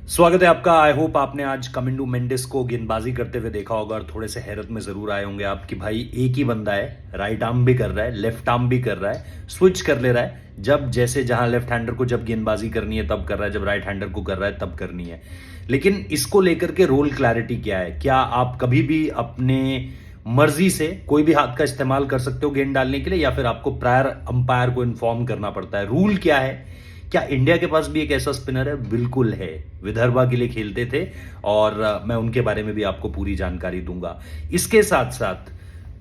स्वागत है आपका। आई होप आपने आज कमिंडू मेंडिस को गेंदबाजी करते हुए देखा होगा और थोड़े से हैरत में जरूर आए होंगे आप कि भाई एक ही बंदा है, राइट आर्म भी कर रहा है, लेफ्ट आर्म भी कर रहा है, स्विच कर ले रहा है। जब जैसे जहां लेफ्ट हैंडर को जब गेंदबाजी करनी है तब कर रहा है, जब राइट हैंडर को कर रहा है तब करनी है। लेकिन इसको लेकर के रोल क्लैरिटी क्या है? क्या आप कभी भी अपने मर्जी से कोई भी हाथ का इस्तेमाल कर सकते हो गेंद डालने के लिए, या फिर आपको प्रायर अंपायर को इन्फॉर्म करना पड़ता है? रूल क्या है? क्या इंडिया के पास भी एक ऐसा स्पिनर है? बिल्कुल है। विदर्भा के लिए खेलते थे और मैं उनके बारे में भी आपको पूरी जानकारी दूंगा। इसके साथ साथ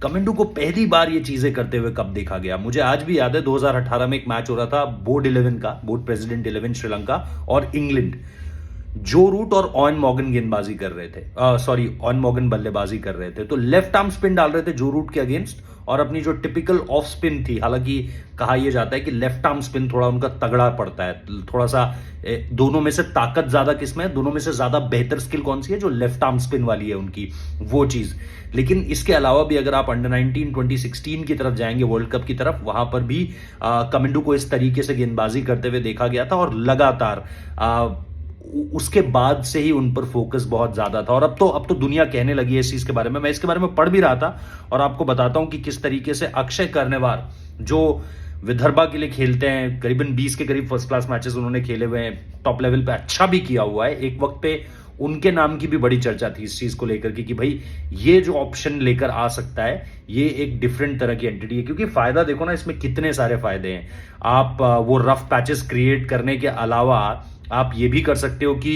कमेंडू को पहली बार ये चीजें करते हुए कब देखा गया, मुझे आज भी याद है। 2018 में एक मैच हो रहा था बोर्ड 11 का, बोर्ड प्रेसिडेंट 11 श्रीलंका और इंग्लैंड। जो रूट और ऑन मॉर्गन गेंदबाजी कर रहे थे, सॉरी ऑन मॉर्गन बल्लेबाजी कर रहे थे, तो लेफ्ट आर्म स्पिन डाल रहे थे जो रूट के अगेंस्ट, और अपनी जो टिपिकल ऑफ स्पिन थी। हालांकि कहा यह जाता है कि लेफ्ट आर्म स्पिन थोड़ा उनका तगड़ा पड़ता है, थोड़ा सा दोनों में से ताकत ज्यादा किसमें है, दोनों में से ज्यादा बेहतर स्किल कौन सी है? जो लेफ्ट आर्म स्पिन वाली है उनकी, वो चीज। लेकिन इसके अलावा भी अगर आप अंडर 19 2016 की तरफ जाएंगे, वर्ल्ड कप की तरफ, वहां पर भी कमिंडू को इस तरीके से गेंदबाजी करते हुए देखा गया था और लगातार उसके बाद से ही उन पर फोकस बहुत ज्यादा था। और अब तो दुनिया कहने लगी है इस चीज के बारे में। मैं इसके बारे में पढ़ भी रहा था और आपको बताता हूं कि किस तरीके से अक्षय कर्णेवार, जो विदर्भा के लिए खेलते हैं, करीबन 20 के करीब फर्स्ट क्लास मैचेस उन्होंने खेले हुए हैं, टॉप लेवल पे अच्छा भी किया हुआ है। एक वक्त पे उनके नाम की भी बड़ी चर्चा थी इस चीज को लेकर के कि भाई ये जो ऑप्शन लेकर आ सकता है, ये एक डिफरेंट तरह की एंटिटी है। क्योंकि फायदा देखो ना, इसमें कितने सारे फायदे हैं। आप वो रफ पैचेस क्रिएट करने के अलावा आप ये भी कर सकते हो कि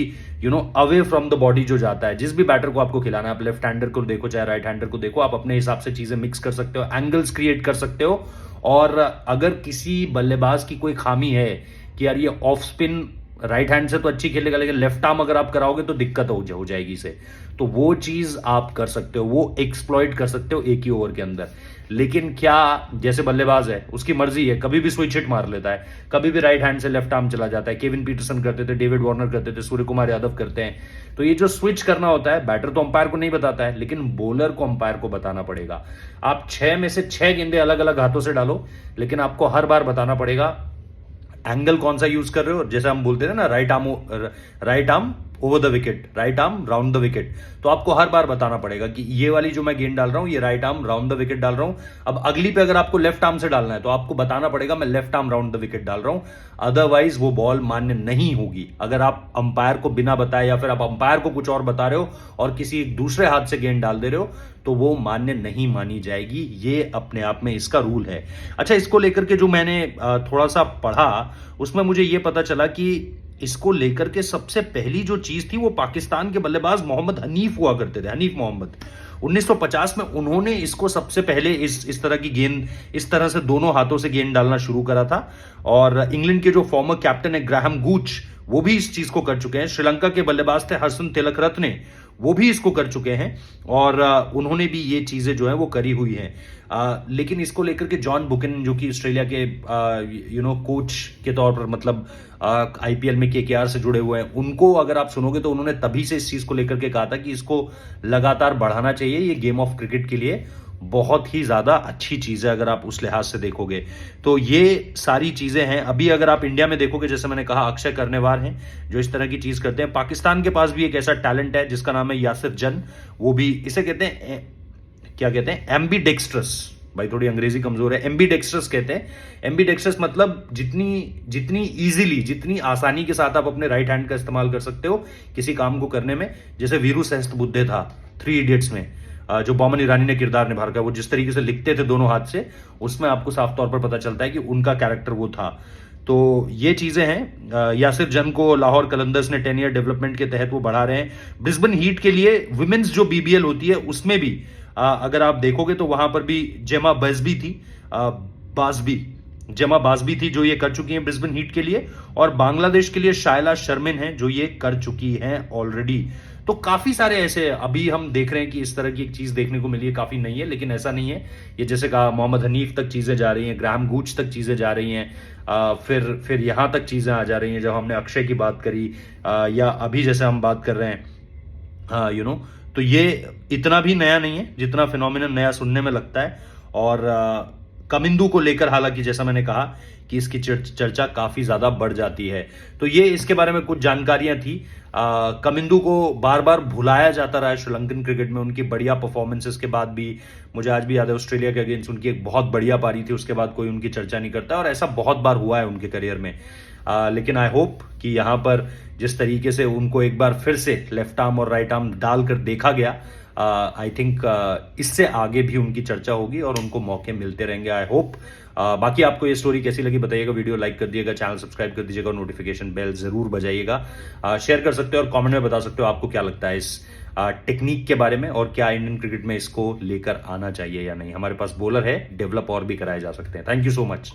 अवे फ्रॉम द बॉडी जो जाता है, जिस भी बैटर को आपको खिलाना है, आप लेफ्ट हैंडर को देखो चाहे राइट हैंडर को देखो, आप अपने हिसाब से चीजें मिक्स कर सकते हो, एंगल्स क्रिएट कर सकते हो। और अगर किसी बल्लेबाज की कोई खामी है कि यार ये ऑफ स्पिन राइट हैंड से तो अच्छी खेलेगा, लेकिन लेफ्ट आर्म अगर आप कराओगे तो दिक्कत हो जाएगी इसे, तो वो चीज आप कर सकते हो, वो एक्सप्लॉइट कर सकते हो एक ही ओवर के अंदर। लेकिन क्या, जैसे बल्लेबाज है उसकी मर्जी है, कभी भी स्विच हिट मार लेता है, कभी भी राइट हैंड से लेफ्ट आर्म चला जाता है। केविन पीटरसन करते थे, डेविड वार्नर करते थे, सूर्य कुमार यादव करते हैं। तो ये जो स्विच करना होता है, बैटर तो अंपायर को नहीं बताता है, लेकिन बॉलर को अंपायर को बताना पड़ेगा। आप 6 में से 6 गेंदे अलग अलग हाथों से डालो, लेकिन आपको हर बार बताना पड़ेगा एंगल कौन सा यूज कर रहे हो। जैसे हम बोलते थे ना, right arm over the wicket, right arm round the wicket, तो आपको हर बार बताना पड़ेगा कि ये वाली जो मैं गेंद डाल रहा हूं, ये right arm round the wicket डाल रहा हूं। अब अगली पे अगर आपको लेफ्ट आर्म से डालना है तो आपको बताना पड़ेगा मैं left arm round the wicket डाल रहा हूं। अदरवाइज वो बॉल मान्य नहीं होगी। अगर आप अंपायर को बिना बताए, या फिर आप अंपायर को कुछ और बता रहे हो और किसी दूसरे हाथ से गेंद डाल दे रहे हो, तो वो मान्य नहीं मानी जाएगी। ये अपने आप में इसका रूल है। अच्छा, इसको लेकर के जो मैंने थोड़ा सा पढ़ा, उसमें मुझे ये पता चला कि इसको लेकर के सबसे पहली जो चीज थी वो पाकिस्तान के बल्लेबाज मोहम्मद हनीफ हुआ करते थे, हनीफ मोहम्मद। 1950 में उन्होंने इसको सबसे पहले इस तरह की गेंद, इस तरह से दोनों हाथों से गेंद डालना शुरू करा था। और इंग्लैंड के जो फॉर्मर कैप्टन है ग्राहम गूच, वो भी इस चीज को कर चुके हैं। श्रीलंका के बल्लेबाज थे हसन तिलकरत्ने, वो भी इसको कर चुके हैं और उन्होंने भी ये चीजें जो है वो करी हुई हैं। लेकिन इसको लेकर के जॉन बुकन, जो कि ऑस्ट्रेलिया के कोच के तौर पर, मतलब आईपीएल में केकेआर से जुड़े हुए हैं, उनको अगर आप सुनोगे तो उन्होंने तभी से इस चीज को लेकर के कहा था कि इसको लगातार बढ़ाना चाहिए। ये गेम ऑफ क्रिकेट के लिए बहुत ही ज्यादा अच्छी चीज है अगर आप उस लिहाज से देखोगे। तो ये सारी चीजें हैं। अभी अगर आप इंडिया में देखोगे, जैसे मैंने कहा, अक्षय कर्णेवार हैं जो इस तरह की चीज करते हैं। पाकिस्तान के पास भी एक ऐसा टैलेंट है जिसका नाम है यासिर जन। वो भी इसे कहते हैं, क्या कहते हैं, एम्बी डेक्स्ट्रस। भाई थोड़ी अंग्रेजी कमजोर है। एम्बी डेक्स्ट्रस कहते हैं। एम्बी डेक्स्ट्रस मतलब जितनी इजीली, जितनी आसानी के साथ आप अपने राइट हैंड का इस्तेमाल कर सकते हो किसी काम को करने में। जैसे वीरू सहस्त्रबुद्धे था 3 इडियट्स में, जो बॉमन ईरानी ने किरदार निभा रखा है, वो जिस तरीके से लिखते थे दोनों हाथ से, उसमें आपको साफ तौर पर पता चलता है कि उनका कैरेक्टर वो था। तो ये चीजें हैं। यासिर जंग को लाहौर कलंदर्स ने 10 ईयर डेवलपमेंट के तहत वो बढ़ा रहे हैं। ब्रिस्बेन हीट के लिए विमेन्स जो बीबीएल होती है उसमें भी अगर आप देखोगे तो वहां पर भी जेमा बाजबी थी, जेमा बाजबी थी जो ये कर चुकी हैं ब्रिस्बेन हीट के लिए। और बांग्लादेश के लिए शायला शर्मिन है जो ये कर चुकी हैं ऑलरेडी। तो काफी सारे ऐसे अभी हम देख रहे हैं कि इस तरह की एक चीज देखने को मिली है, काफी नहीं है लेकिन ऐसा नहीं है। ये जैसे कहा, मोहम्मद हनीफ तक चीजें जा रही हैं, ग्राहम गूच तक चीजें जा रही हैं, फिर यहां तक चीजें आ जा रही हैं। जब हमने अक्षय की बात करी, या अभी जैसे हम बात कर रहे हैं, तो ये इतना भी नया नहीं है जितना फिनोमिनन नया सुनने में लगता है। और कमिंदू को लेकर हालांकि जैसा मैंने कहा कि इसकी चर्चा काफी ज्यादा बढ़ जाती है। तो ये इसके बारे में कुछ जानकारियां थी। कमिंदू को बार बार भुलाया जाता रहा है श्रीलंकन क्रिकेट में, उनकी बढ़िया परफॉर्मेंसेस के बाद भी। मुझे आज भी याद है ऑस्ट्रेलिया के अगेंस्ट उनकी एक बहुत बढ़िया पारी थी, उसके बाद कोई उनकी चर्चा नहीं करता, और ऐसा बहुत बार हुआ है उनके करियर में। लेकिन आई होप कि यहां पर जिस तरीके से उनको एक बार फिर से लेफ्ट आर्म और राइट आर्म डालकर देखा गया, आई थिंक इससे आगे भी उनकी चर्चा होगी और उनको मौके मिलते रहेंगे, आई होप। बाकी आपको ये स्टोरी कैसी लगी बताइएगा, वीडियो लाइक कर दिएगा, चैनल सब्सक्राइब कर दीजिएगा और नोटिफिकेशन बेल जरूर बजाइएगा। शेयर कर सकते हो और कमेंट में बता सकते हो आपको क्या लगता है इस टेक्निक के बारे में, और क्या इंडियन क्रिकेट में इसको लेकर आना चाहिए या नहीं। हमारे पास बॉलर है, डेवलप और भी कराए जा सकते हैं। Thank you so much.